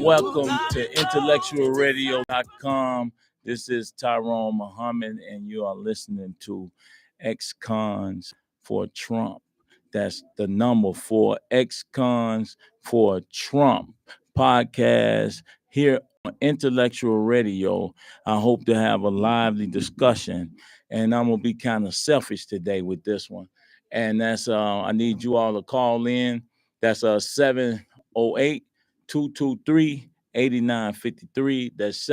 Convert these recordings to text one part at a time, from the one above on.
Welcome to IntellectualRadio.com. This is Tyrone Muhammad, and you are listening to Ex-Cons for Trump. That's the number 4, Ex-Cons for Trump podcast here on Intellectual Radio. I hope to have a lively discussion, and I'm going to be kind of selfish today with this one. And that's I need you all to call in. That's 708-223-8953. That's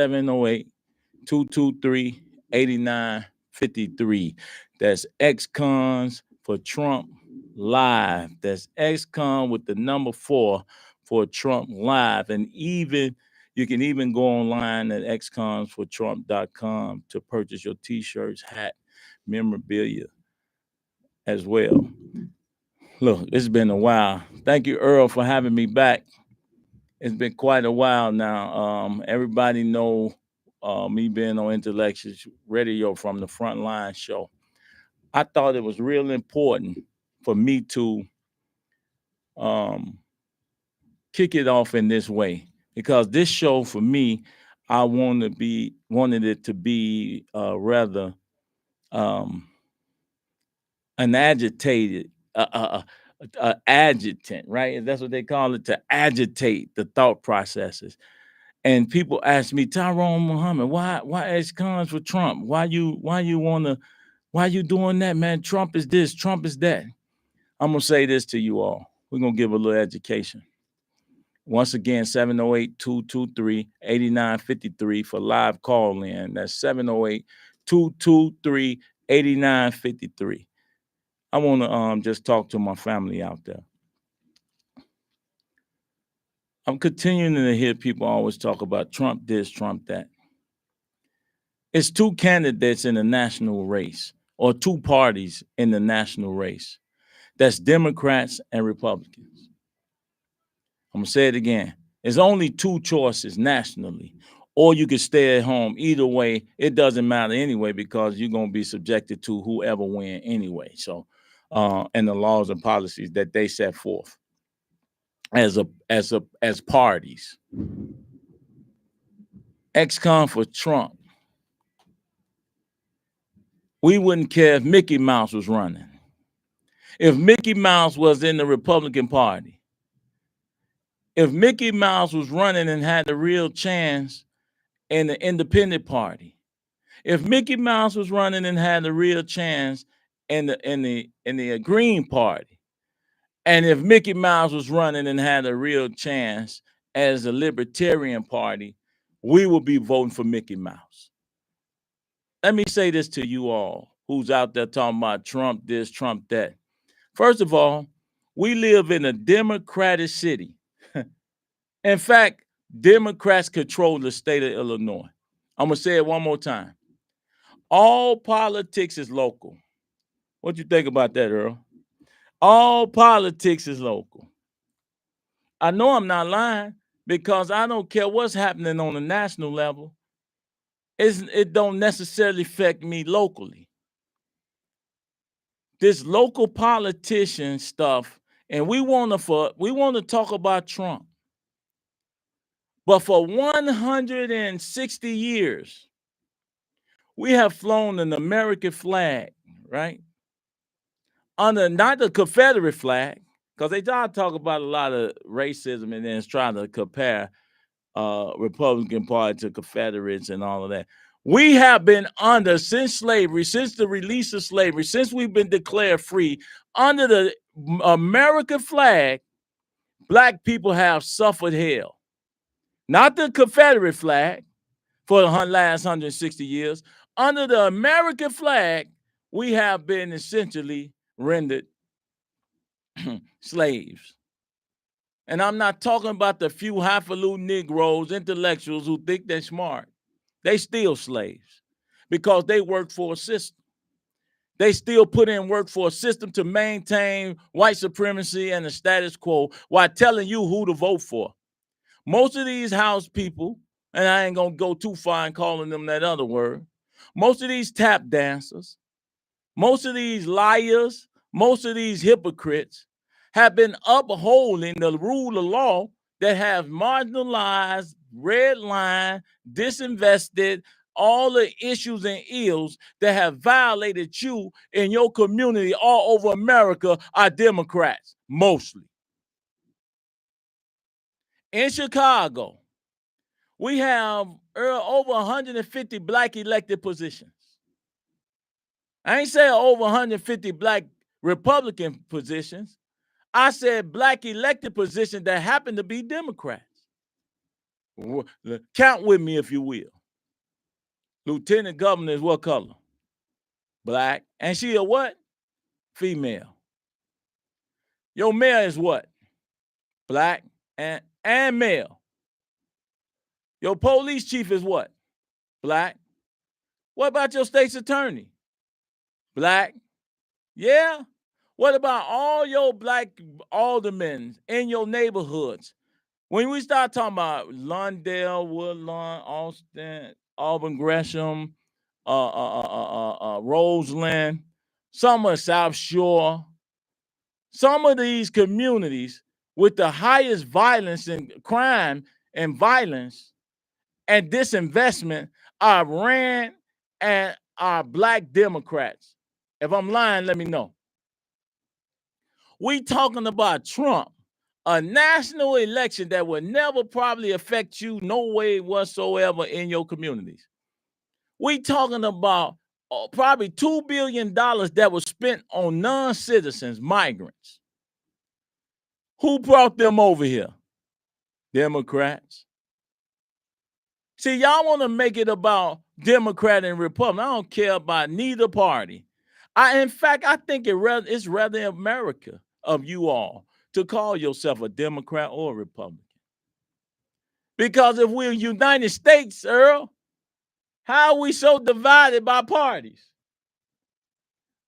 708-223-8953. That's Ex-Cons for Trump Live. That's Ex-Con with the number 4 for Trump Live. And you can even go online at xconsfortrump.com to purchase your t-shirts, hat, memorabilia as well. Look, it's been a while. Thank you, Earl, for having me back. It's been quite a while now. Everybody know me being on Intellectual Radio from the Frontline show. I thought it was real important for me to kick it off in this way, because this show for me, I wanted it to be rather an agitated adjutant, right? That's what they call it, to agitate the thought processes. And people ask me, Tyrone Muhammad, why ex-cons for Trump? Why you doing that, man? Trump is this, Trump is that. I'm gonna say this to you all. We're gonna give a little education. Once again, 708-223-8953 for live call in. That's 708-223-8953. I want to just talk to my family out there. I'm continuing to hear people always talk about Trump this, Trump that. It's 2 candidates in the national race, or 2 parties in the national race. That's Democrats and Republicans. I'm going to say it again. There's only 2 choices nationally, or you can stay at home. Either way, it doesn't matter anyway, because you're going to be subjected to whoever wins anyway. So, and the laws and policies that they set forth as parties. Ex-con for Trump. We wouldn't care if Mickey Mouse was running. If Mickey Mouse was in the Republican Party, if Mickey Mouse was running and had a real chance in the Independent Party, if Mickey Mouse was running and had a real chance in the Green Party, and if Mickey Mouse was running and had a real chance as a Libertarian Party, we would be voting for Mickey Mouse. Let me say this to you all who's out there talking about Trump this, Trump that. First of all, we live in a democratic city. In fact, Democrats control the state of Illinois. I'm going to say it one more time. All politics is local. What you think about that, Earl? All politics is local. I know I'm not lying, because I don't care what's happening on the national level. It don't necessarily affect me locally. This local politician stuff, and we want to talk about Trump. But for 160 years, we have flown an American flag, right? Under not the Confederate flag, because they try to talk about a lot of racism and then trying to compare Republican Party to Confederates and all of that. We have been under, since slavery, since the release of slavery, since we've been declared free, under the American flag, Black people have suffered hell. Not the Confederate flag for the last 160 years. Under the American flag, we have been essentially rendered slaves. And I'm not talking about the few highfalutin Negroes, intellectuals who think they're smart. They still slaves, because they work for a system. They still put in work for a system to maintain white supremacy and the status quo while telling you who to vote for. Most of these house people, and I ain't going to go too far in calling them that other word, most of these tap dancers, most of these liars, most of these hypocrites have been upholding the rule of law that have marginalized, redlined, disinvested, all the issues and ills that have violated you in your community all over America are Democrats, mostly. In Chicago, we have over 150 black elected positions. I ain't saying over 150 black Republican positions. I said black elected positions that happen to be Democrats. Count with me if you will. Lieutenant governor is what color? Black. And she a what? Female. Your mayor is what? Black and male. Your police chief is what? Black. What about your state's attorney? Black. Yeah. What about all your black aldermen in your neighborhoods? When we start talking about Lawndale, Woodlawn, Austin, Auburn, Gresham, Roseland, some of South Shore, some of these communities with the highest violence and crime and violence and disinvestment are ran and are black Democrats. If I'm lying, let me know. We talking about Trump, a national election that will never probably affect you no way whatsoever in your communities. We talking about probably $2 billion that was spent on non-citizens, migrants. Who brought them over here? Democrats. See, y'all want to make it about Democrat and Republican. I don't care about neither party. In fact, I think it's rather America of you all to call yourself a Democrat or a Republican. Because if we're United States, Earl, how are we so divided by parties?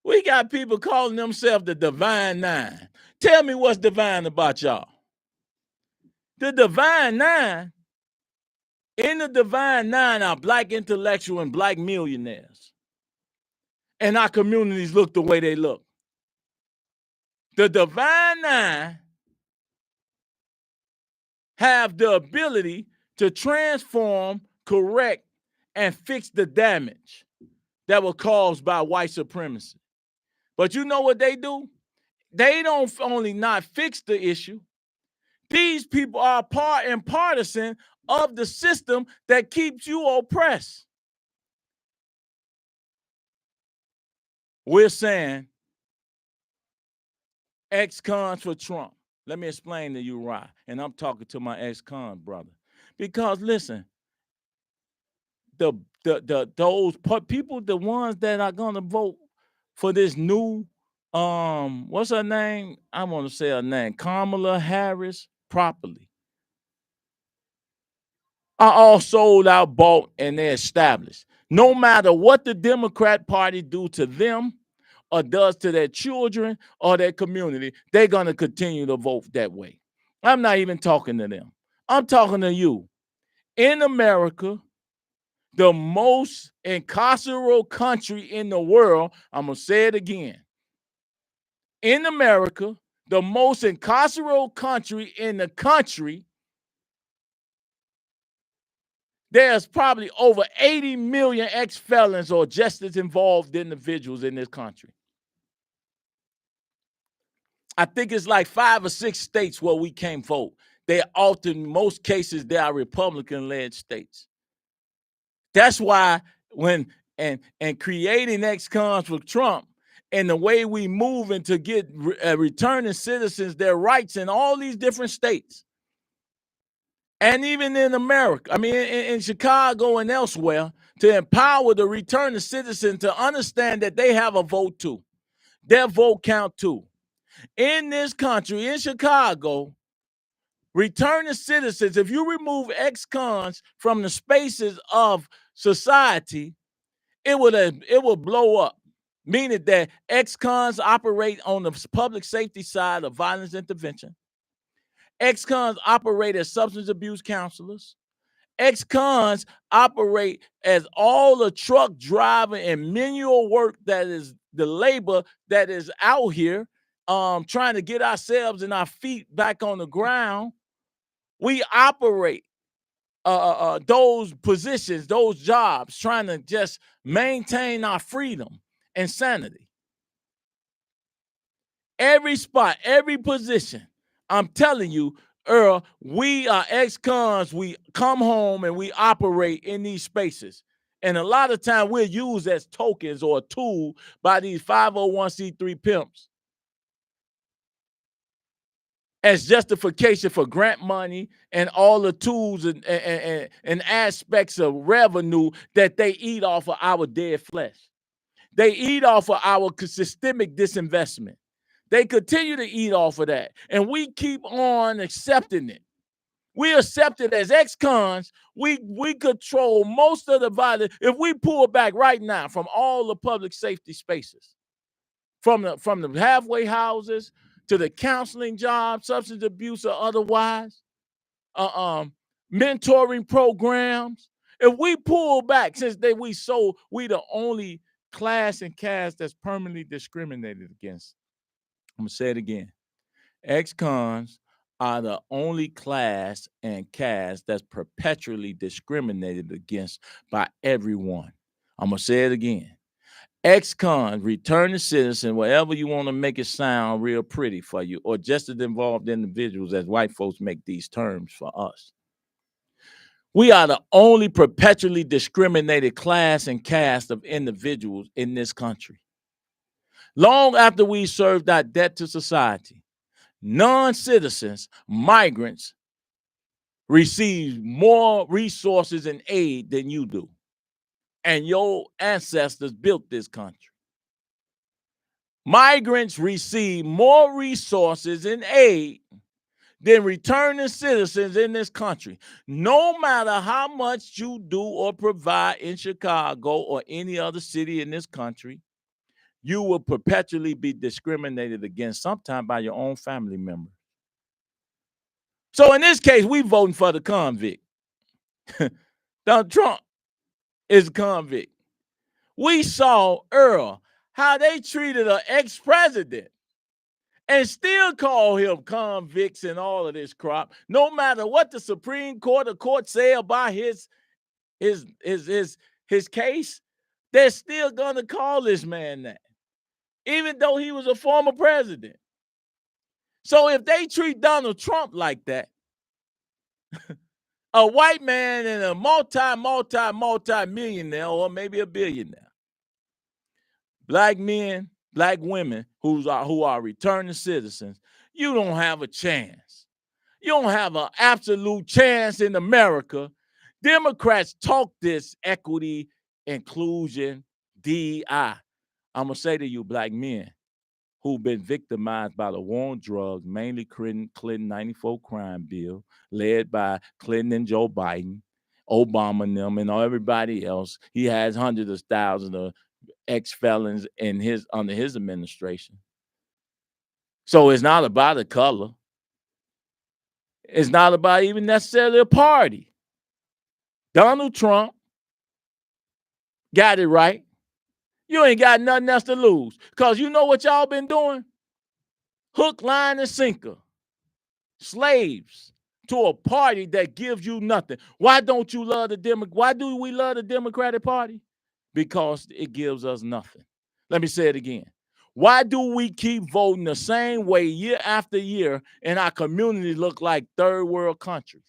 We got people calling themselves the Divine Nine. Tell me what's divine about y'all. The Divine Nine, in the Divine Nine are black intellectual and black millionaires. And our communities look the way they look. The Divine Nine have the ability to transform, correct, and fix the damage that was caused by white supremacy. But you know what they do? They don't only not fix the issue. These people are part and partisan of the system that keeps you oppressed. We're saying ex-cons for Trump. Let me explain to you why. And I'm talking to my ex-con brother. Because listen, those people, the ones that are gonna vote for this new what's her name? I want to say her name, Kamala Harris, properly, are all sold out, bought, and they're established. No matter what the Democrat Party do to them or does to their children or their community, they're gonna continue to vote that way. I'm not even talking to them. I'm talking to you. In America, the most incarceral country in the world, I'm going to say it again. In America, the most incarceral country in the country, there's probably over 80 million ex-felons or justice involved individuals in this country. I think it's like 5 or 6 states where we can't vote. They're often, in most cases, they are Republican-led states. That's why when creating ex-cons with Trump and the way we moving to get returning citizens their rights in all these different states, and even in America, I mean in Chicago and elsewhere, to empower the returning citizen to understand that they have a vote too. Their vote count too. In this country, in Chicago, returning citizens, if you remove ex-cons from the spaces of society, it will blow up. Meaning that ex-cons operate on the public safety side of violence intervention. Ex-cons operate as substance abuse counselors. Ex-cons operate as all the truck driving and manual work that is the labor that is out here trying to get ourselves and our feet back on the ground We operate those positions, those jobs, trying to just maintain our freedom and sanity. Every spot, every position, I'm telling you, Earl, we are ex-cons. We come home and we operate in these spaces. And a lot of time we're used as tokens or a tool by these 501c3 pimps as justification for grant money and all the tools and aspects of revenue that they eat off of our dead flesh. They eat off of our systemic disinvestment. They continue to eat off of that. And we keep on accepting it. We accept it as ex-cons. We control most of the violence. If we pull back right now from all the public safety spaces, from the halfway houses to the counseling jobs, substance abuse or otherwise, mentoring programs, if we pull back, since we the only class and caste that's permanently discriminated against. I'm gonna say it again. Ex-cons are the only class and caste that's perpetually discriminated against by everyone. I'm gonna say it again. Ex-cons, returning citizen, whatever you want to make it sound real pretty for you, or just as involved individuals as white folks make these terms for us. We are the only perpetually discriminated class and caste of individuals in this country. Long after we served our debt to society, non-citizens, migrants, receive more resources and aid than you do. And your ancestors built this country. Migrants receive more resources and aid than returning citizens in this country. No matter how much you do or provide in Chicago or any other city in this country, you will perpetually be discriminated against, sometimes by your own family member. So in this case, we voting for the convict. Donald Trump is a convict. We saw, Earl, how they treated an ex-president and still call him convicts and all of this crap. No matter what the Supreme Court or court say about his case, they're still gonna call this man that, even though he was a former president. So if they treat Donald Trump like that, a white man and a multi-millionaire or maybe a billionaire, black men, black women who are returning citizens, you don't have a chance. You don't have an absolute chance in America. Democrats talk this equity, inclusion, DEI. I'm going to say to you, black men who've been victimized by the war on drugs, mainly Clinton 94 crime bill, led by Clinton and Joe Biden, Obama and them, and everybody else. He has hundreds of thousands of ex-felons under his administration. So it's not about a color. It's not about even necessarily a party. Donald Trump got it right. You ain't got nothing else to lose. Because you know what y'all been doing? Hook, line, and sinker. Slaves to a party that gives you nothing. Why don't you love why do we love the Democratic Party? Because it gives us nothing. Let me say it again. Why do we keep voting the same way year after year and our communities look like third world countries?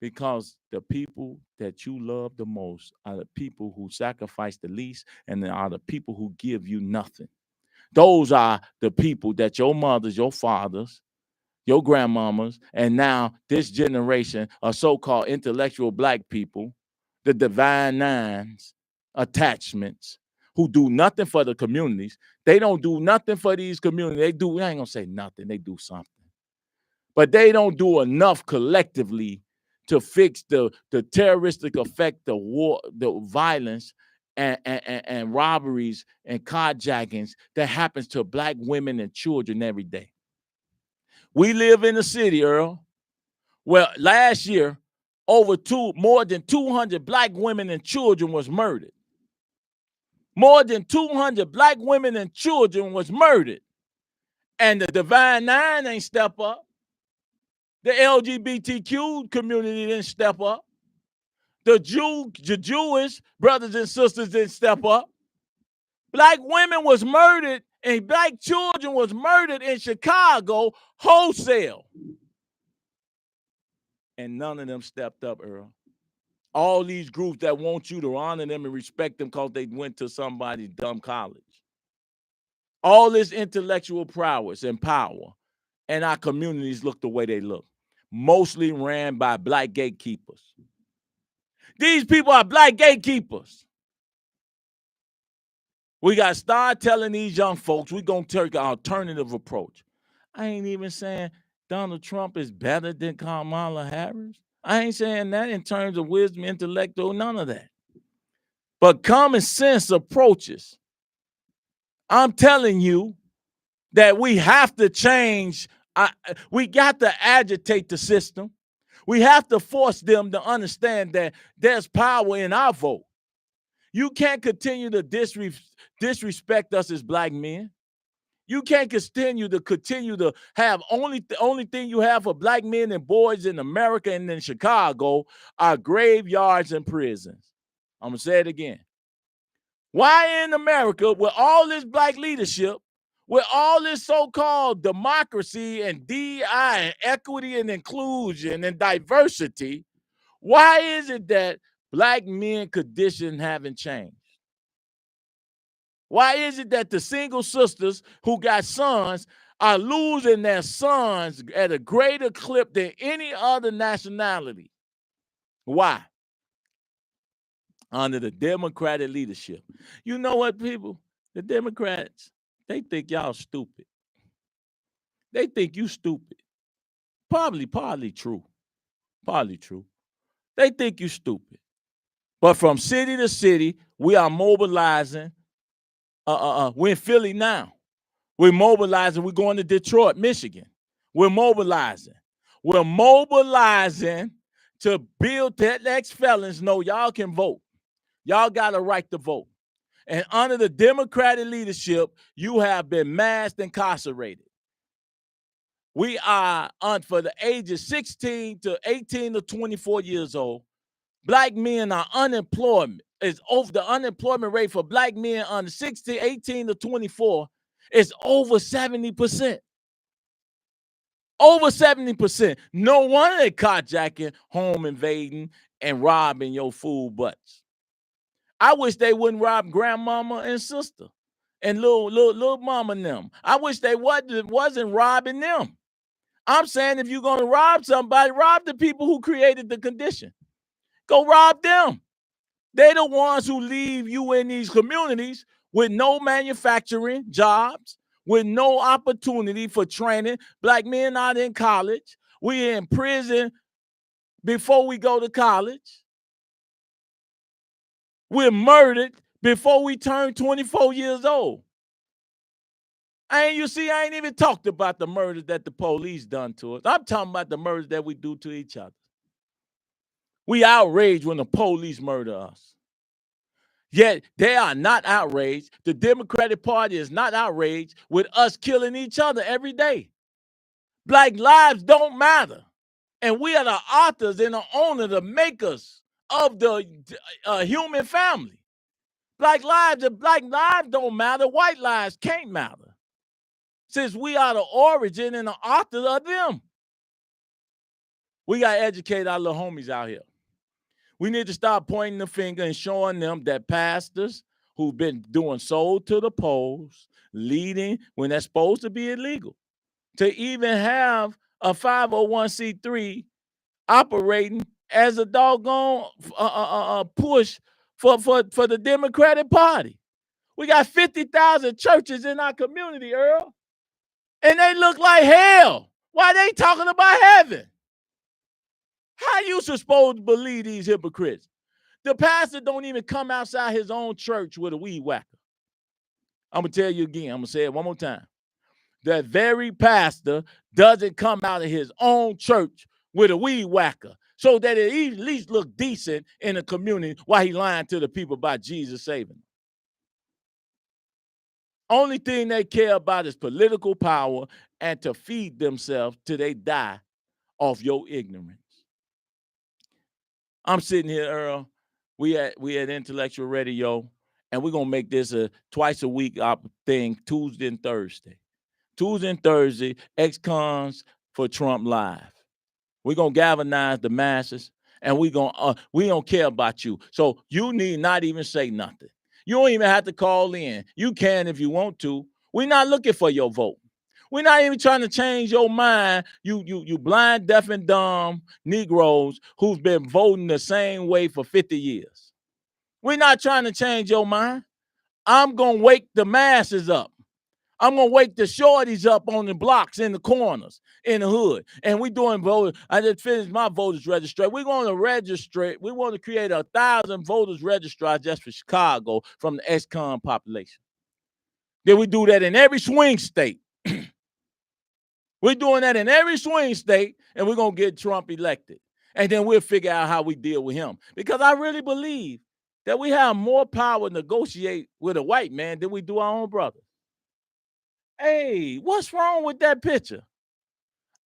Because the people that you love the most are the people who sacrifice the least, and they are the people who give you nothing. Those are the people that your mothers, your fathers, your grandmamas, and now this generation of so-called intellectual black people, the divine nines, attachments, who do nothing for the communities. They don't do nothing for these communities. I ain't gonna say nothing, they do something. But they don't do enough collectively to fix the terroristic effect, the war, the violence, and robberies and carjackings that happens to black women and children every day. We live in a city, Earl, where last year more than 200 black women and children was murdered. More than 200 black women and children was murdered. And the Divine Nine ain't step up. The LGBTQ community didn't step up. The Jewish brothers and sisters didn't step up. Black women was murdered and black children was murdered in Chicago wholesale. And none of them stepped up, Earl. All these groups that want you to honor them and respect them because they went to somebody's dumb college. All this intellectual prowess and power, and our communities look the way they look. Mostly ran by black gatekeepers. These people are black gatekeepers. We got to start telling these young folks we're going to take an alternative approach. I ain't even saying Donald Trump is better than Kamala Harris. I ain't saying that in terms of wisdom, intellect, or none of that. But common sense approaches. I'm telling you that we have to change. We got to agitate the system. We have to force them to understand that there's power in our vote. You can't continue to disrespect us as black men. You can't continue to have the only thing you have for black men and boys in America and in Chicago are graveyards and prisons. I'm going to say it again. Why in America, with all this black leadership, with all this so-called democracy and DEI and equity and inclusion and diversity, why is it that black men condition haven't changed? Why is it that the single sisters who got sons are losing their sons at a greater clip than any other nationality? Why? Under the Democratic leadership. You know what, people? The Democrats, they think y'all stupid. They think you stupid. Partly true. Partly true. They think you stupid. But from city to city, we are mobilizing. We're in Philly now. We're mobilizing. We're going to Detroit, Michigan. We're mobilizing. We're mobilizing to build that ex-felons know y'all can vote. Y'all got a right to vote. And under the Democratic leadership, you have been mass incarcerated. We are for the ages 16 to 18 to 24 years old. Black men are unemployment. The unemployment rate for black men under 16, 18 to 24 is over 70%. Over 70%. No wonder they carjacking, home invading, and robbing your food butts. I wish they wouldn't rob grandmama and sister and little mama and them. I wish they wasn't robbing them. I'm saying if you're going to rob somebody, rob the people who created the condition. Go rob them. They're the ones who leave you in these communities with no manufacturing jobs, with no opportunity for training. Black men not in college. We're in prison before we go to college. We're murdered before we turn 24 years old. I ain't even talked about the murders that the police done to us. I'm talking about the murders that we do to each other. We outraged when the police murder us. Yet they are not outraged. The Democratic Party is not outraged with us killing each other every day. Black lives don't matter. And we are the authors and the owners, the makers of the human family. Black lives don't matter. White lives can't matter. Since we are the origin and the author of them. We got to educate our little homies out here. We need to start pointing the finger and showing them that pastors who've been doing sold to the polls, leading when that's supposed to be illegal, to even have a 501c3 operating as a doggone push for the Democratic Party. We got 50,000 churches in our community, Earl, and they look like hell. Why they talking about heaven? How you supposed to believe these hypocrites? The pastor don't even come outside his own church with a weed whacker. I'm going to tell you again. I'm going to say it one more time. That very pastor doesn't come out of his own church with a weed whacker so that it at least look decent in the community while he lying to the people about Jesus saving them. Only thing they care about is political power and to feed themselves till they die off your ignorance. I'm sitting here, Earl. We at Intellectual Radio, and we're gonna make this a twice a week thing, Tuesday and Thursday. Tuesday and Thursday, ex-cons for Trump Live. We're gonna galvanize the masses, and we don't care about you. So you need not even say nothing. You don't even have to call in. You can if you want to. We're not looking for your vote. We're not even trying to change your mind. You blind, deaf, and dumb Negroes who've been voting the same way for 50 years. We're not trying to change your mind. I'm going to wake the masses up. I'm going to wake the shorties up on the blocks, in the corners, in the hood. And we doing voting. I just finished my voters registration. We're going to register. We want to create 1,000 voters registrars just for Chicago from the ex-con population. Then we do that in every swing state. We're doing that in every swing state, and we're going to get Trump elected. And then we'll figure out how we deal with him. Because I really believe that we have more power to negotiate with a white man than we do our own brother. Hey, what's wrong with that picture?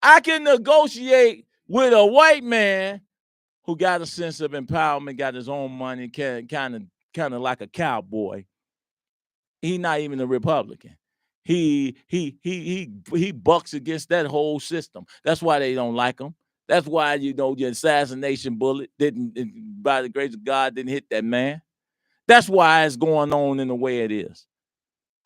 I can negotiate with a white man who got a sense of empowerment, got his own money, kind of like a cowboy. He's not even a Republican. He bucks against that whole system. That's why they don't like him. That's why, the assassination bullet by the grace of God, didn't hit that man. That's why it's going on in the way it is.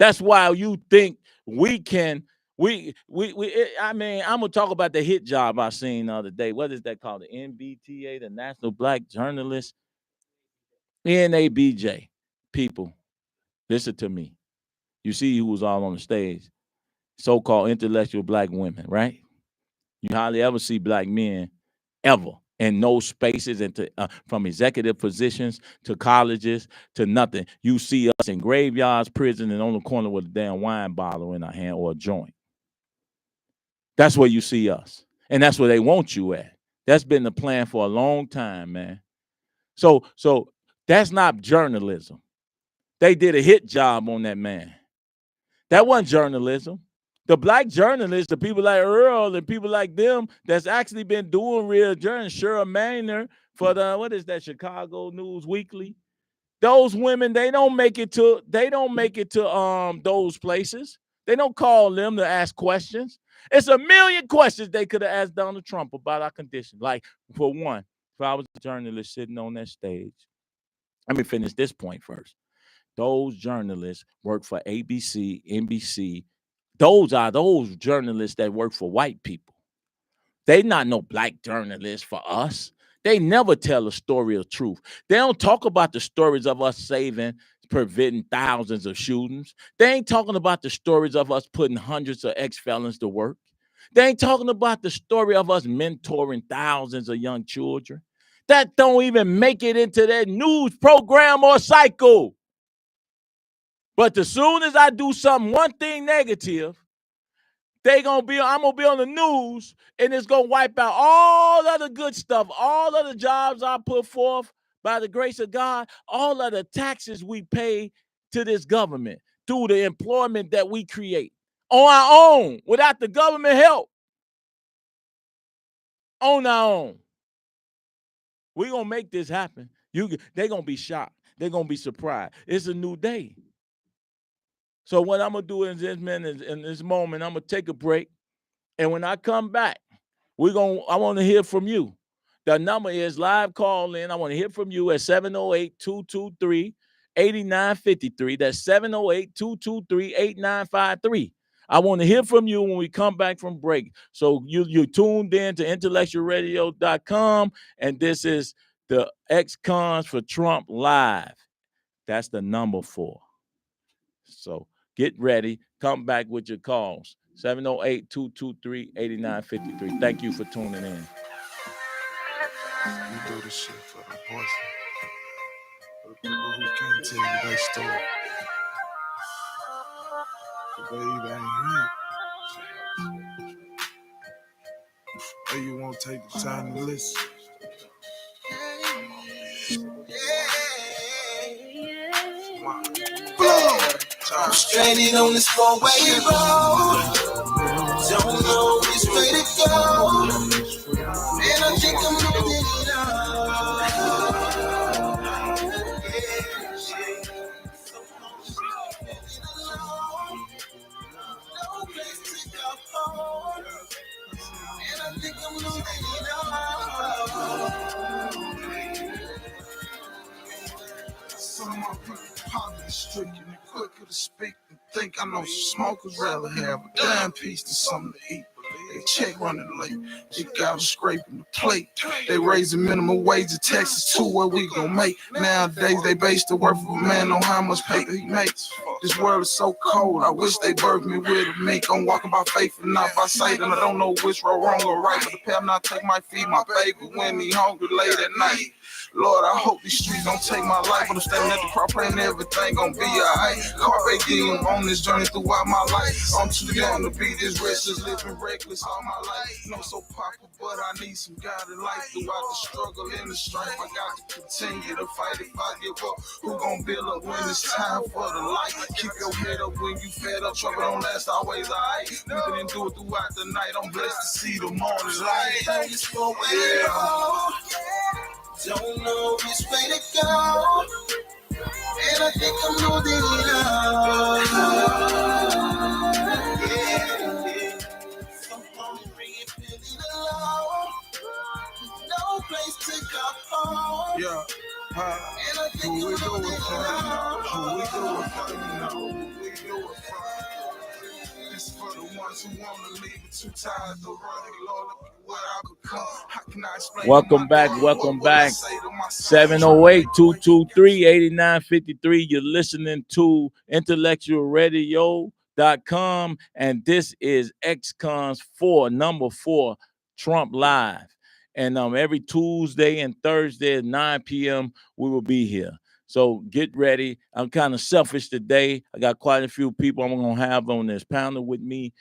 That's why you think we can. I mean, I'm gonna talk about the hit job I seen the other day. What is that called? The NBTA, the National Black Journalists, NABJ. People, listen to me. You see who was all on the stage. So-called intellectual black women, right? You hardly ever see black men ever in those spaces, and from executive positions to colleges to nothing. You see us in graveyards, prison, and on the corner with a damn wine bottle in our hand or a joint. That's where you see us. And that's where they want you at. That's been the plan for a long time, man. So that's not journalism. They did a hit job on that man. That wasn't journalism. The black journalists, the people like Earl and people like them that's actually been doing real journalism, Cheryl Manor for what is that, Chicago News Weekly? Those women, they don't make it to those places. They don't call them to ask questions. It's a million questions they could have asked Donald Trump about our condition. Like, for one, if I was a journalist sitting on that stage, let me finish this point first. Those journalists work for ABC, NBC. Those are those journalists that work for white people. They not no black journalists for us. They never tell a story of truth. They don't talk about the stories of us preventing thousands of shootings. They ain't talking about the stories of us putting hundreds of ex-felons to work. They ain't talking about the story of us mentoring thousands of young children. That don't even make it into their news program or cycle. But as soon as I do one thing negative, I'm gonna be on the news, and it's gonna wipe out all of the good stuff, all of the jobs I put forth by the grace of God, all of the taxes we pay to this government through the employment that we create on our own, without the government help. On our own. We're gonna make this happen. They're gonna be shocked. They're gonna be surprised. It's a new day. So what I'm going to do in this moment, I'm going to take a break. And when I come back, I want to hear from you. The number is live call in. I want to hear from you at 708-223-8953. That's 708-223-8953. I want to hear from you when we come back from break. So you tuned in to IntellectualRadio.com, and this is the ex-cons for Trump Live. That's the number 4. So get ready. Come back with your calls. 708-223-8953. Thank you for tuning in. We do this shit for the boys. For the people who can't tell you their story. The baby ain't here. Hey, you won't take the time to listen. I'm stranded on this four-way road. Don't know which way to go. Poverty stricken and quicker to speak and think. I know smokers rather have a dime piece than something to eat. They check running late. They got a scraping the plate. They raising minimum wage in Texas too. What we gon' make? Nowadays they base the worth of a man on how much paper he makes. This world is so cold. I wish they birthed me with a mink. I'm walking by faith and not by sight, and I don't know which road wrong or right. But the path not take my feed my baby when he hungry late at night. Lord, I hope these streets don't take my life, but I'm standing at the cross praying everything gon' be alright. Carpe diem on this journey throughout my life. I'm too young to be this restless, living reckless all my life. No so popular, but I need some guided life throughout the struggle and the strife. I got to continue to fight. If I give up, who gon' build up when it's time for the light? Keep your head up when you fed up. Trouble don't last always alright. You can endure throughout the night. I'm blessed to see the morning light. Don't know which way to go, and I think I'm losing it all. Yeah. So hungry and feeling alone, no place to go home. Yeah. And I think Who we I'm do losing it it for? all. Who we do it for? You know who we do it for. This for the ones who wanna leave it too tired to run. Lord, look at what I become. How can I explain? Welcome back. 708-223-8953. You're listening to IntellectualRadio.com, and this is XCons 4, number 4, Trump Live. And every Tuesday and Thursday at 9 p.m. we will be here. So get ready. I'm kind of selfish today. I got quite a few people I'm going to have on this panel with me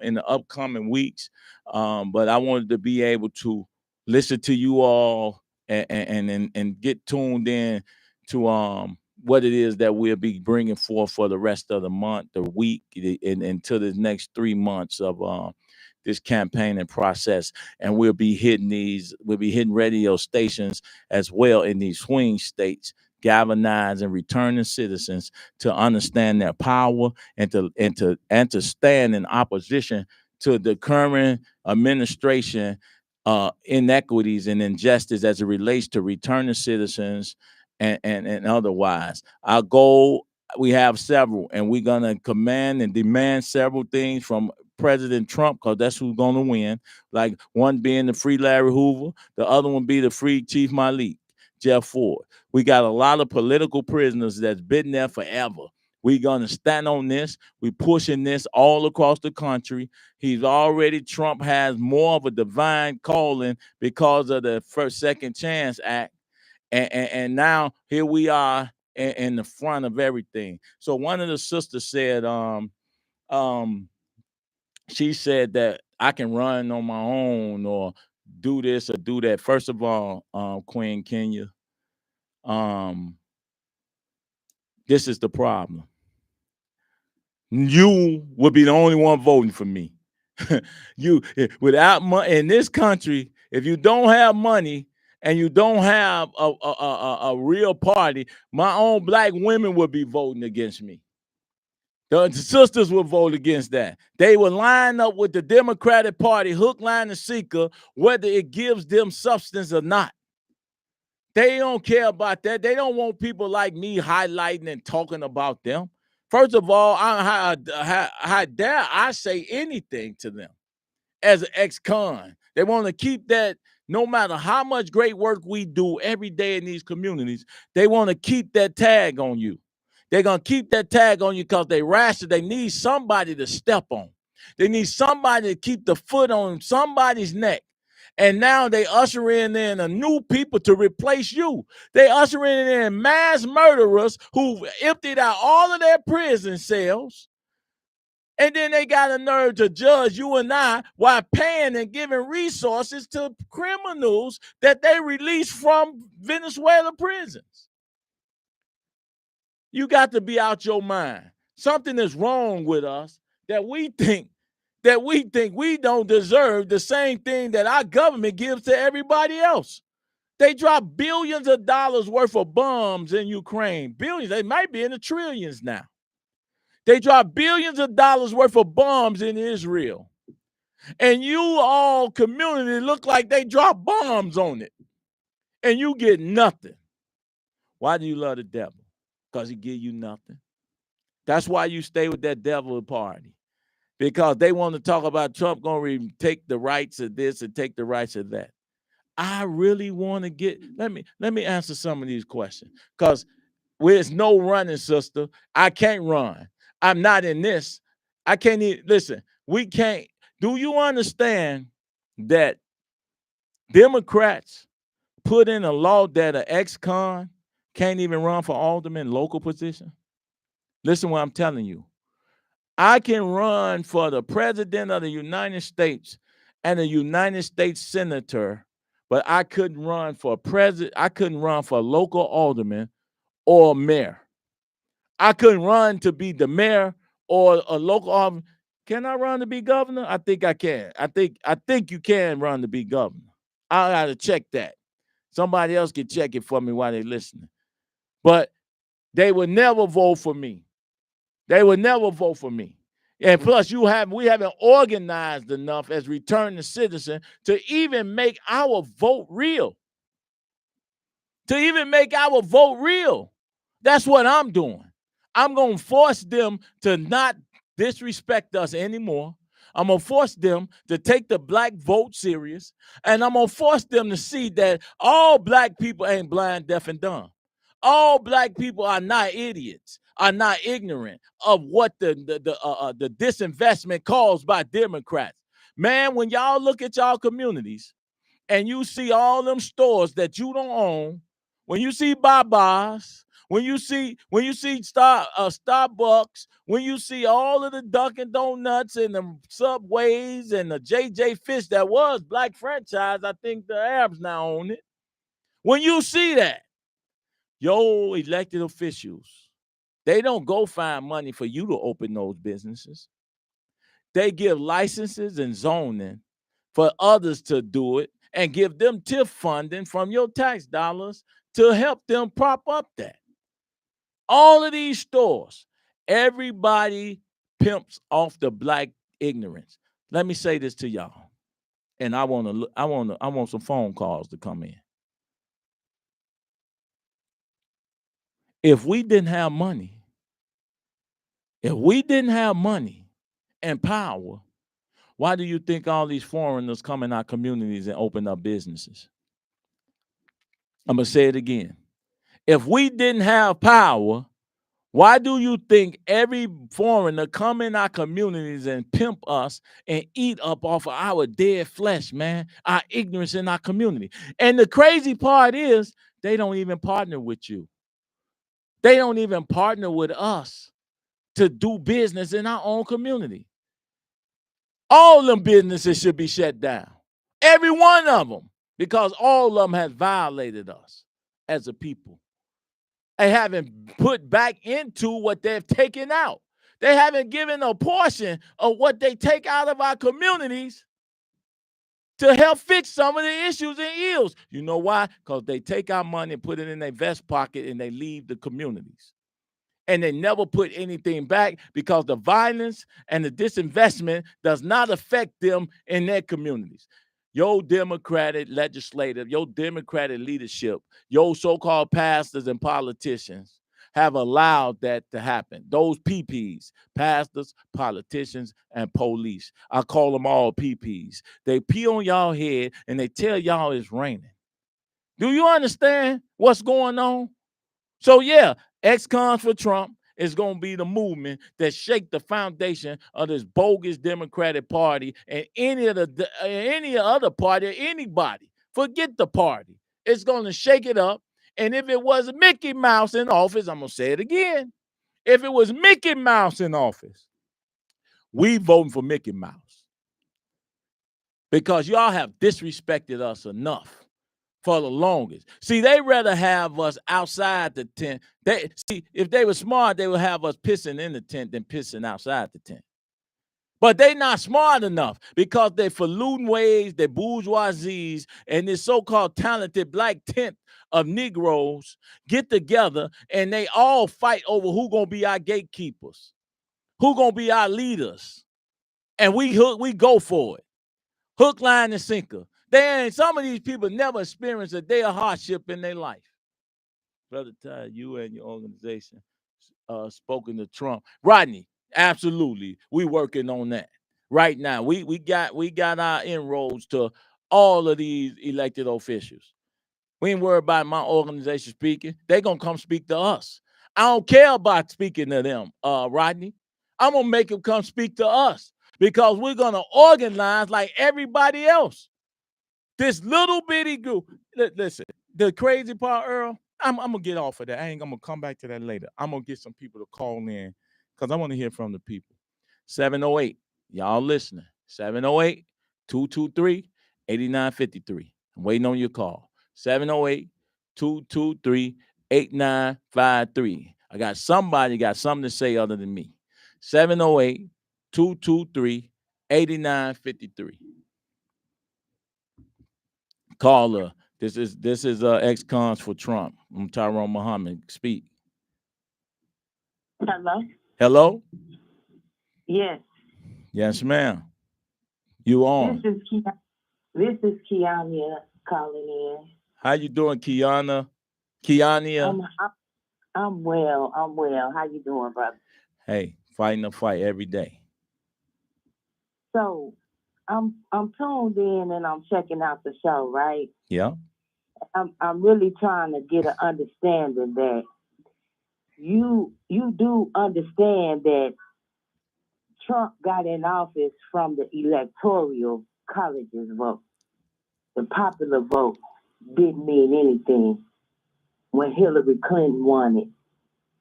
in the upcoming weeks. But I wanted to be able to listen to you all and get tuned in to what it is that we'll be bringing forth for the rest of the month, the week, and until the next 3 months of this campaign and process. And we'll be hitting radio stations as well in these swing states, galvanize and returning citizens to understand their power and to stand in opposition to the current administration inequities and injustice as it relates to returning citizens and otherwise. Our goal, we have several, and we're gonna command and demand several things from President Trump, because that's who's gonna win. Like one being the free Larry Hoover, the other one be the free Chief Malik, Jeff Ford. We got a lot of political prisoners that's been there forever. We're going to stand on this. We're pushing this all across the country. Trump has more of a divine calling because of the Second Chance Act. And now here we are in the front of everything. So one of the sisters said, she said that I can run on my own or do this or do that. First of all, Queen Kenya, this is the problem. You would be the only one voting for me. You, without money in this country, if you don't have money and you don't have a real party, my own black women would be voting against me. The sisters would vote against that. They would line up with the Democratic Party, hook, line, and sinker, whether it gives them substance or not. They don't care about that. They don't want people like me highlighting and talking about them. First of all, how dare I say anything to them as an ex-con? They want to keep that, no matter how much great work we do every day in these communities, they want to keep that tag on you. They're going to keep that tag on you because they need somebody to step on. They need somebody to keep the foot on somebody's neck. And now they usher in a new people to replace you. They usher in mass murderers who emptied out all of their prison cells. And then they got a nerve to judge you and I while paying and giving resources to criminals that they release from Venezuela prisons. You got to be out your mind. Something is wrong with us that we think we don't deserve the same thing that our government gives to everybody else. They drop billions of dollars worth of bombs in Ukraine. Billions. They might be in the trillions now. They drop billions of dollars worth of bombs in Israel. And you all community look like they drop bombs on it. And you get nothing. Why do you love the devil? because he give you nothing. That's why you stay with that devil party, because they want to talk about Trump going to take the rights of this and take the rights of that. I really want to get, let me answer some of these questions, because there's no running, sister. I can't run. I'm not in this. I can't even, listen, we can't. Do you understand that Democrats put in a law that an ex-con can't even run for alderman local position? Listen what I'm telling you. I can run for the president of the United States and a United States senator, but I couldn't run for president. I couldn't run for local alderman or mayor. I couldn't run to be the mayor or a local alderman. Can I run to be governor? I think I can. I think you can run to be governor. I gotta check that. Somebody else can check it for me while they're listening. But they would never vote for me. They would never vote for me. And plus, we haven't organized enough as returning citizen to even make our vote real. To even make our vote real. That's what I'm doing. I'm going to force them to not disrespect us anymore. I'm going to force them to take the black vote serious. And I'm going to force them to see that all black people ain't blind, deaf, and dumb. All black people are not idiots, are not ignorant of what the disinvestment caused by Democrats. Man, when y'all look at y'all communities and you see all them stores that you don't own, when you see Baba's, when you see Starbucks, when you see all of the Dunkin' Donuts and the Subways and the JJ Fish that was black franchise, I think the Arabs now own it. When you see that, your elected officials, they don't go find money for you to open those businesses. They give licenses and zoning for others to do it and give them TIF funding from your tax dollars to help them prop up that. All of these stores, everybody pimps off the black ignorance. Let me say this to y'all, and I want some phone calls to come in. If we didn't have money and power, why do you think all these foreigners come in our communities and open up businesses? I'm going to say it again. If we didn't have power, why do you think every foreigner come in our communities and pimp us and eat up off of our dead flesh, man, our ignorance in our community? And the crazy part is they don't even partner with you. They don't even partner with us to do business in our own community. All them businesses should be shut down. Every one of them, because all of them have violated us as a people. They haven't put back into what they've taken out. They haven't given a portion of what they take out of our communities to help fix some of the issues and ills. You know why? Because they take our money and put it in their vest pocket and they leave the communities. And they never put anything back because the violence and the disinvestment does not affect them in their communities. Your Democratic legislative, your Democratic leadership, your so-called pastors and politicians have allowed that to happen. Those PPs, pastors, politicians, and police. I call them all PPs. They pee on y'all head and they tell y'all it's raining. Do you understand what's going on? So yeah, ex-cons for Trump is going to be the movement that shake the foundation of this bogus Democratic Party and any other party or anybody. Forget the party. It's going to shake it up. And if it was Mickey Mouse in office, I'm going to say it again. If it was Mickey Mouse in office, we voting for Mickey Mouse. Because y'all have disrespected us enough for the longest. See, they rather have us outside the tent. If they were smart, they would have us pissing in the tent than pissing outside the tent. But they not smart enough because they falutin ways, they bourgeoisies, and this so-called talented black tent of Negroes get together and they all fight over who gonna be our gatekeepers, who gonna be our leaders, and we go for it, hook, line, and sinker. Some of these people never experienced a day of hardship in their life. Brother Ty, you and your organization spoken to Trump. Rodney, absolutely. We working on that right now. We got our inroads to all of these elected officials. We ain't worried about my organization speaking. They gonna come speak to us. I don't care about speaking to them, Rodney. I'm gonna make them come speak to us because we're gonna organize like everybody else. This little bitty group. Listen, the crazy part, Earl, I'm gonna get off of that. I'm gonna come back to that later. I'm gonna get some people to call in because I want to hear from the people. 708, y'all listening. 708-223-8953. I'm waiting on your call. 708-223-8953. I got somebody got something to say other than me. 708-223-8953. Caller, this is ex-cons for Trump. I'm Tyrone Muhammad. Speak. Hello? Hello? Yes. Yes, ma'am. You on? This is Kiana calling in. How you doing, Kiana? Kiania? I'm well. I'm well. How you doing, brother? Hey, fighting the fight every day. So I'm tuned in and I'm checking out the show, right? Yeah. I'm really trying to get an understanding that you do understand that Trump got in office from the electoral college's vote. The popular vote didn't mean anything when Hillary Clinton won it,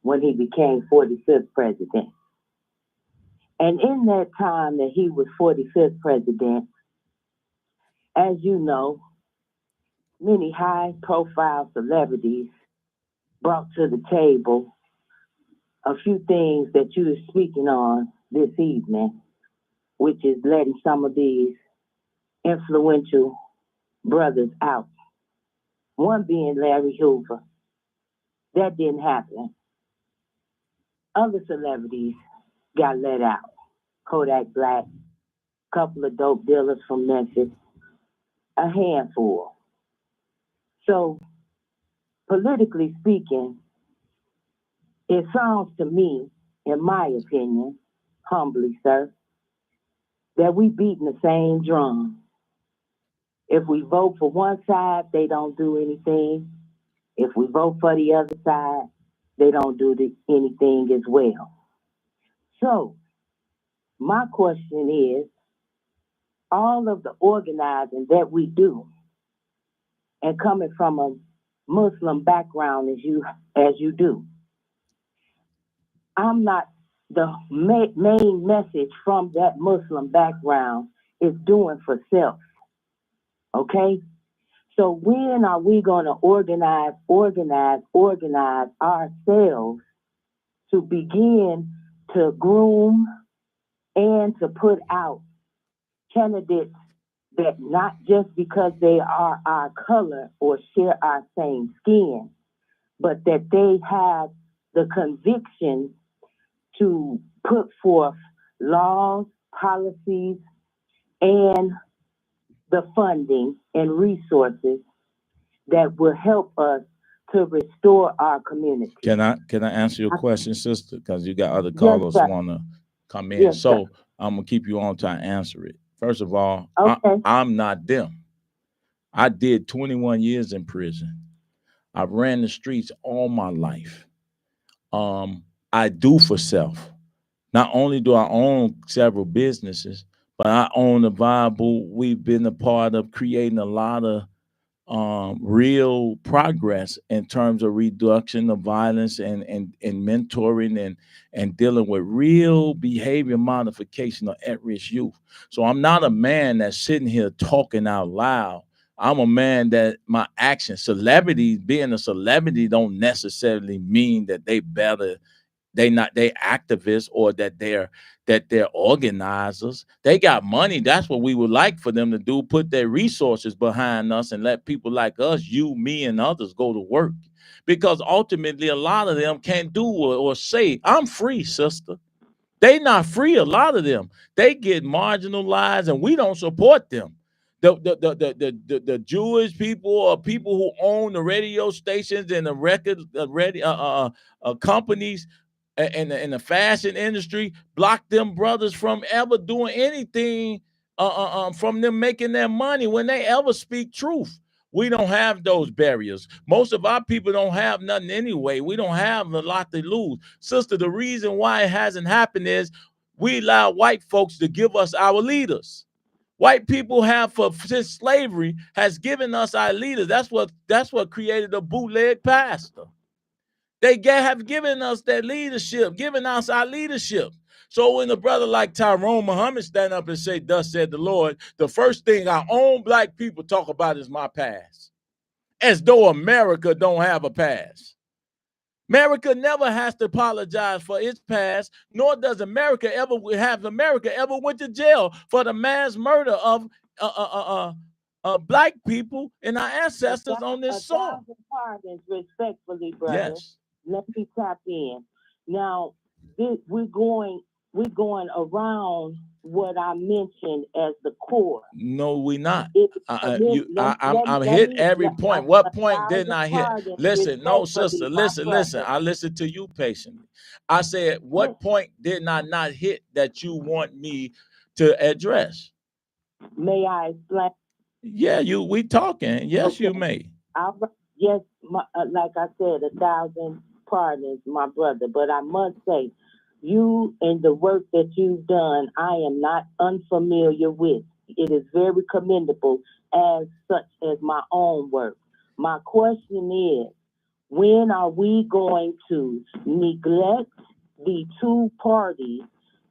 when he became 45th president. And in that time that he was 45th president, as you know, many high-profile celebrities brought to the table a few things that you were speaking on this evening, which is letting some of these influential brothers out. One being Larry Hoover. That didn't happen. Other celebrities got let out. Kodak Black, a couple of dope dealers from Memphis, a handful. So, politically speaking, it sounds to me, in my opinion, humbly, sir, that we beating the same drum. If we vote for one side, they don't do anything. If we vote for the other side, they don't do anything as well. So, my question is, all of the organizing that we do, and coming from a Muslim background as you do, I'm not the main message from that Muslim background is doing for self. Okay? So when are we going to organize ourselves to begin to groom and to put out candidates that not just because they are our color or share our same skin, but that they have the conviction to put forth laws, policies, and the funding and resources that will help us to restore our community. Can I answer your question, sister? Because you got other callers want to come in. Yes, so I'm gonna keep you on till I answer it. First of all, okay. I'm not them. I did 21 years in prison. I ran the streets all my life. I do for self. Not only do I own several businesses, but I own a viable. We've been a part of creating a lot of real progress in terms of reduction of violence and mentoring and dealing with real behavior modification of at-risk youth. So I'm not a man that's sitting here talking out loud. I'm a man that my actions, celebrities, being a celebrity don't necessarily mean that they better. They activists or that they're organizers. They got money. That's what we would like for them to do. Put their resources behind us and let people like us, you, me, and others go to work. Because ultimately, a lot of them can't do or say, I'm free, sister. They not free, a lot of them. They get marginalized and we don't support them. The Jewish people or people who own the radio stations and the record companies and the fashion industry block them brothers from ever doing anything from them making their money when they ever speak truth. We don't have those barriers. Most of our people don't have nothing anyway. We don't have a lot to lose. Sister, the reason why it hasn't happened is we allow white folks to give us our leaders. White people have since slavery has given us our leaders. That's what created a bootleg pastor. They have given us that leadership, given us our leadership. So when a brother like Tyrone Muhammad stand up and say, "Thus said the Lord," the first thing our own black people talk about is my past, as though America don't have a past. America never has to apologize for its past, nor does America ever went to jail for the mass murder of black people and our ancestors on this soil. Pardons, respectfully, brother. Yes. Let me tap in. Now, we're going around what I mentioned as the core. No, we not. I'm hit every point. What point didn't I hit? Listen, no, sister, listen. I listened to you patiently. I said, what point did I not hit that you want me to address? May I explain? Yeah, we talking. Yes, okay. You may. Yes, like I said, 1,000 pardons, my brother. But I must say, you and the work that you've done, I am not unfamiliar with. It is very commendable, as such as my own work. My question is, when are we going to neglect the two parties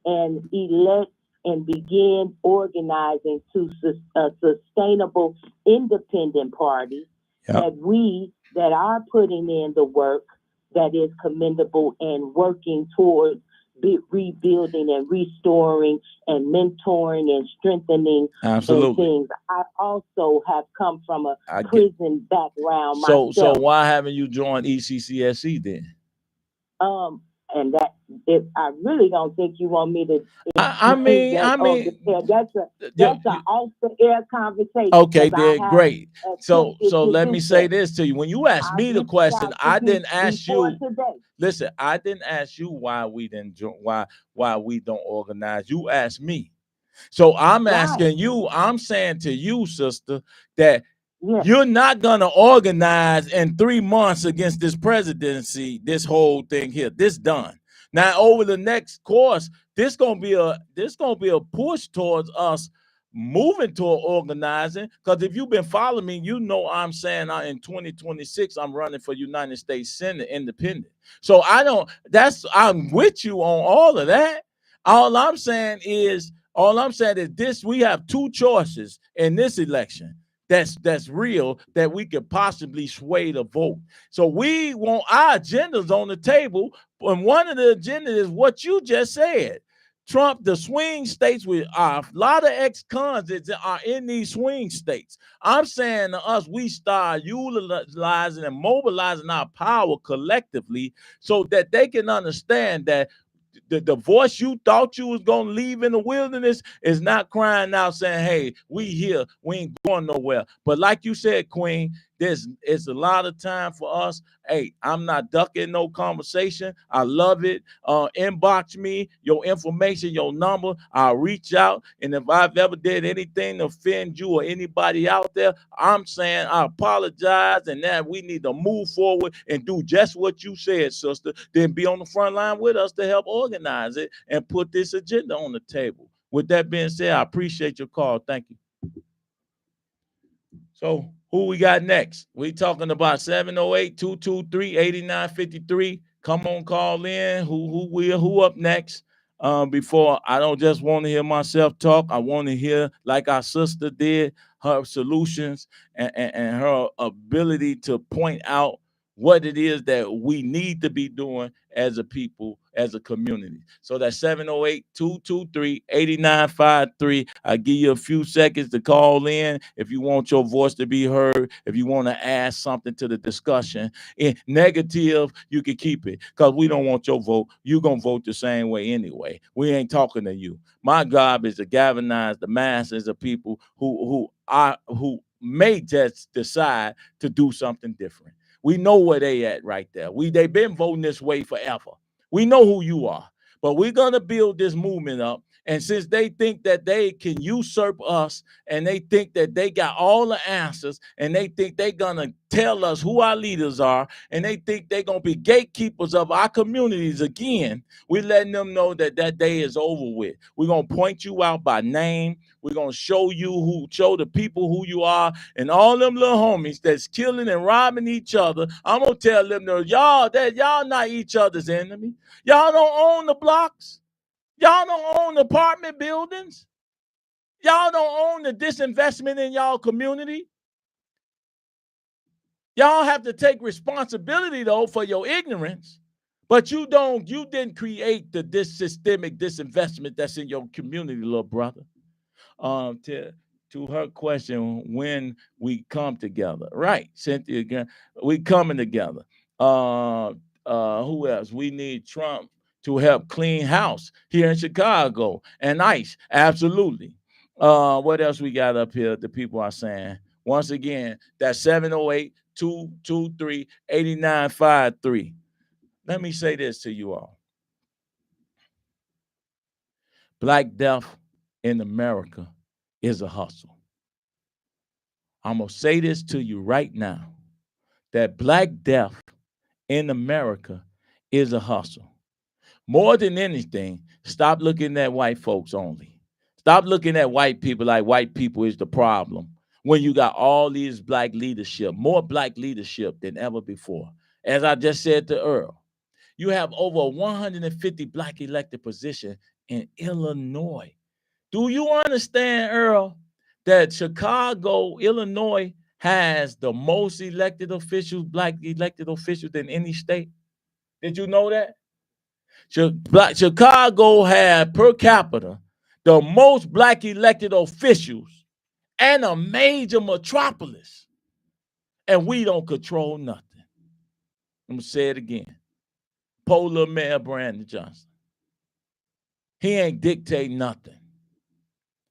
and elect and begin organizing to a sustainable independent party that are putting in the work that is commendable and working towards rebuilding and restoring and mentoring and strengthening and things. I also have come from a prison background myself. So why haven't you joined ECCSC then? And that, if I really don't think you want me to. I mean, that's an off the air conversation. Okay, then great. So let me say this to you. When you asked me the question, I didn't ask you. Listen, I didn't ask you why we didn't join, why we don't organize. You asked me. So I'm asking you. I'm saying to you, sister, that. Yes. You're not gonna organize in 3 months against this presidency, this whole thing here. This done. Now over the next course, this gonna be a push towards us moving toward organizing. Because if you've been following me, you know I'm saying in 2026 I'm running for United States Senate independent. So I'm with you on all of that. All I'm saying is this: we have two choices in this election. That's real, that we could possibly sway the vote. So we want our agendas on the table, and one of the agendas is what you just said. Trump, the swing states, with a lot of ex-cons that are in these swing states. I'm saying to us, we start utilizing and mobilizing our power collectively so that they can understand that the voice you thought you was going to leave in the wilderness is not crying out saying, "Hey, we here, we ain't going nowhere." But like you said, Queen, it's a lot of time for us. Hey, I'm not ducking no conversation. I love it. Inbox me your information, your number. I'll reach out. And if I've ever did anything to offend you or anybody out there, I'm saying I apologize, and that we need to move forward and do just what you said, sister. Then be on the front line with us to help organize it and put this agenda on the table. With that being said, I appreciate your call. Thank you. So who we got next? We talking about 708-223-8953. Come on, call in. Who up next? Before I don't just want to hear myself talk. I want to hear, like our sister did, her solutions and her ability to point out what it is that we need to be doing as a people, as a community. So that's 708-223-8953. I'll give you a few seconds to call in if you want your voice to be heard, if you want to add something to the discussion. In negative, you can keep it because we don't want your vote. You're going to vote the same way anyway. We ain't talking to you. My job is to galvanize the masses of people who may just decide to do something different. We know where they at right there. They've been voting this way forever. We know who you are, but we're going to build this movement up. And since they think that they can usurp us and they think that they got all the answers and they think they're going to tell us who our leaders are and they think they're going to be gatekeepers of our communities again, we're letting them know that that day is over with. We're going to point you out by name. We're going to show the people who you are, and all them little homies that's killing and robbing each other. I'm going to tell them, y'all not each other's enemy. Y'all don't own the blocks. Y'all don't own apartment buildings. Y'all don't own the disinvestment in y'all community. Y'all have to take responsibility, though, for your ignorance. But you didn't create this systemic disinvestment that's in your community, little brother. To her question, when we come together. Right, Cynthia, again, we coming together. Who else? We need Trump to help clean house here in Chicago and ICE. Absolutely. What else we got up here? The people are saying. Once again, that's 708-223-8953. Let me say this to you all. Black death in America is a hustle. I'm going to say this to you right now, that Black death in America is a hustle. More than anything, stop looking at white folks only. Stop looking at white people like white people is the problem when you got all these Black leadership, more Black leadership than ever before. As I just said to Earl, you have over 150 Black elected positions in Illinois. Do you understand, Earl, that Chicago, Illinois has the most elected officials, Black elected officials than any state? Did you know that? Chicago had per capita the most Black elected officials and a major metropolis. And we don't control nothing. I'm going to say it again. Polar Mayor Brandon Johnson. He ain't dictate nothing.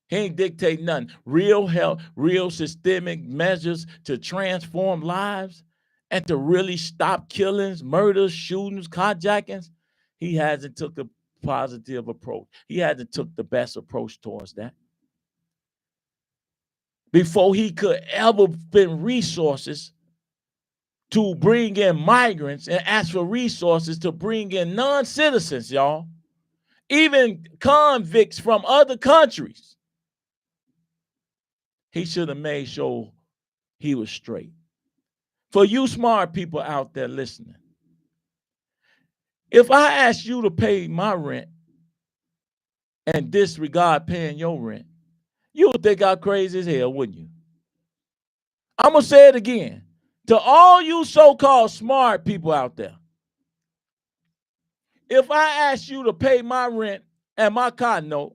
He ain't dictate nothing. Real help, real systemic measures to transform lives and to really stop killings, murders, shootings, carjackings. He hasn't took a positive approach. He hasn't took the best approach towards that. Before he could ever spend resources to bring in migrants and ask for resources to bring in non-citizens, y'all, even convicts from other countries, he should have made sure he was straight. For you smart people out there listening, if I ask you to pay my rent and disregard paying your rent, you would think I'm crazy as hell, wouldn't you? I'm going to say it again. To all you so-called smart people out there, if I ask you to pay my rent and my car note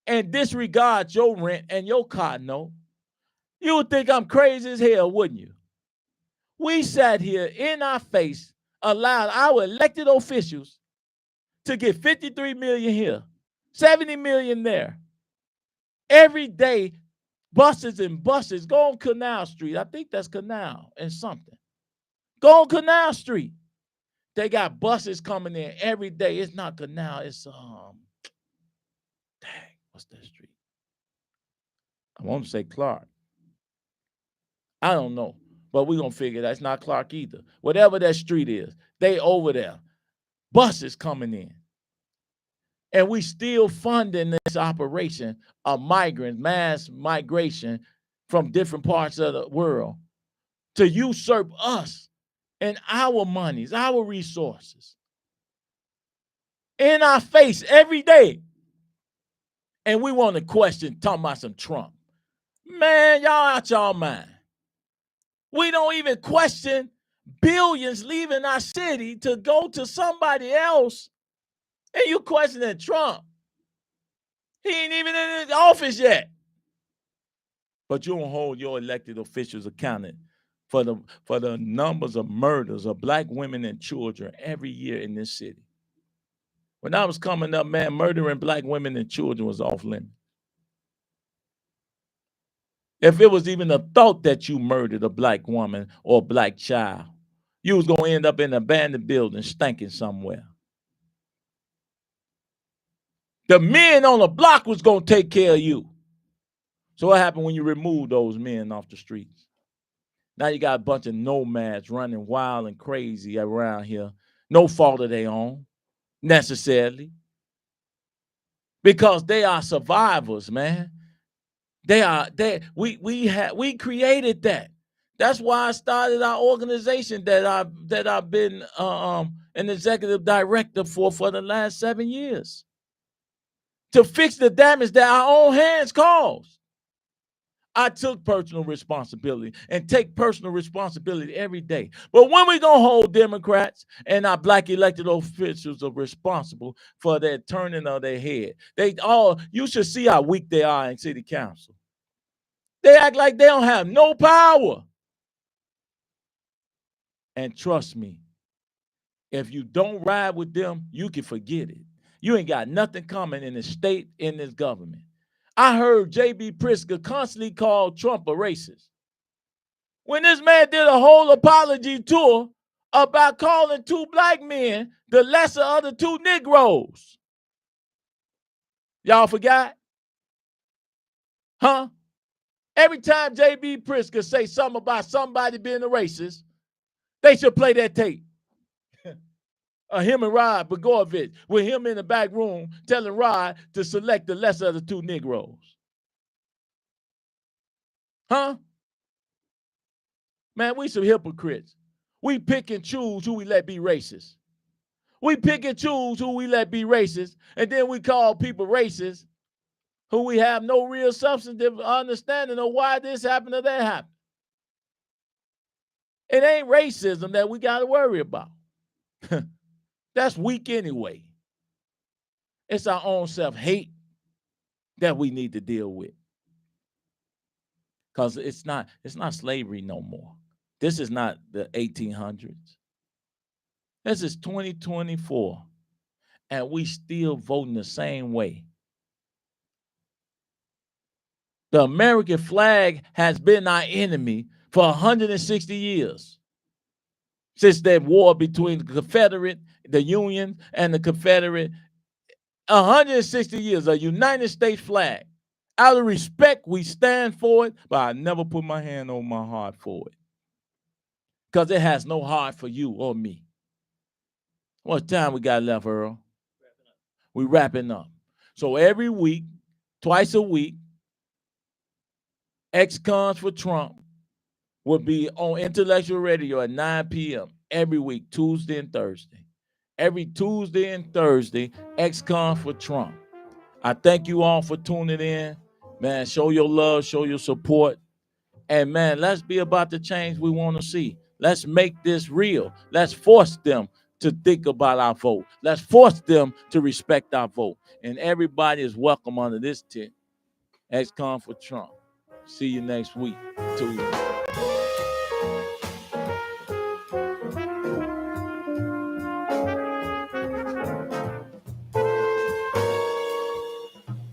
and disregard your rent and your car note, you would think I'm crazy as hell, wouldn't you? We sat here in our face, allowed our elected officials to get 53 million here, 70 million there. Every day, buses and buses. Go on Canal Street. I think that's Canal and something. Go on Canal Street. They got buses coming in every day. It's not Canal. It's what's that street? I want to say Clark. I don't know, but we're going to figure that it's not Clark either. Whatever that street is, they over there. Buses coming in. And we still funding this operation of migrants, mass migration from different parts of the world to usurp us and our monies, our resources in our face every day. And we want to question, talking about some Trump. Man, y'all out y'all mind. We don't even question billions leaving our city to go to somebody else, and you questioning Trump. He ain't even in his office yet. But you don't hold your elected officials accountable for the numbers of murders of black women and children every year in this city. When I was coming up, man, murdering black women and children was off limits. If it was even a thought that you murdered a black woman or a black child, you was going to end up in an abandoned building stinking somewhere. The men on the block was going to take care of you. So what happened when you remove those men off the streets? Now you got a bunch of nomads running wild and crazy around here. No fault of their own, necessarily. Because they are survivors, man. We created that. That's why I started our organization that I've been an executive director for the last 7 years. To fix the damage that our own hands caused. I took personal responsibility and take personal responsibility every day. But when we gonna hold Democrats and our black elected officials are responsible for their turning of their head? You should see how weak they are in city council. They act like they don't have no power. And trust me, if you don't ride with them, you can forget it. You ain't got nothing coming in the state, in this government. I heard J.B. Pritzker constantly call Trump a racist. When this man did a whole apology tour about calling 2 black men the lesser of the 2 Negroes. Y'all forgot? Huh? Every time J.B. Pritzker say something about somebody being a racist, they should play that tape. Him and Rod Blagojevich, with him in the back room telling Rod to select the lesser of the 2 Negroes. Huh? Man, we some hypocrites. We pick and choose who we let be racist. We pick and choose who we let be racist, and then we call people racist who we have no real substantive understanding of why this happened or that happened. It ain't racism that we got to worry about. That's weak anyway. It's our own self-hate that we need to deal with. Because it's not slavery no more. This is not the 1800s. This is 2024. And we still voting the same way. The American flag has been our enemy for 160 years. Since that war between the Confederate, the Union, and the Confederate, 160 years, a United States flag. Out of respect, we stand for it, but I never put my hand on my heart for it. Because it has no heart for you or me. What time we got left, Earl? We're wrapping up. So every week, twice a week, ex-cons for Trump will be on Intellectual Radio at 9 p.m. every week, Tuesday and Thursday. Every Tuesday and Thursday, ex-con for Trump. I thank you all for tuning in. Man, show your love, show your support. And man, let's be about the change we want to see. Let's make this real. Let's force them to think about our vote. Let's force them to respect our vote. And everybody is welcome under this tent. Ex-con for Trump. See you next week. Till we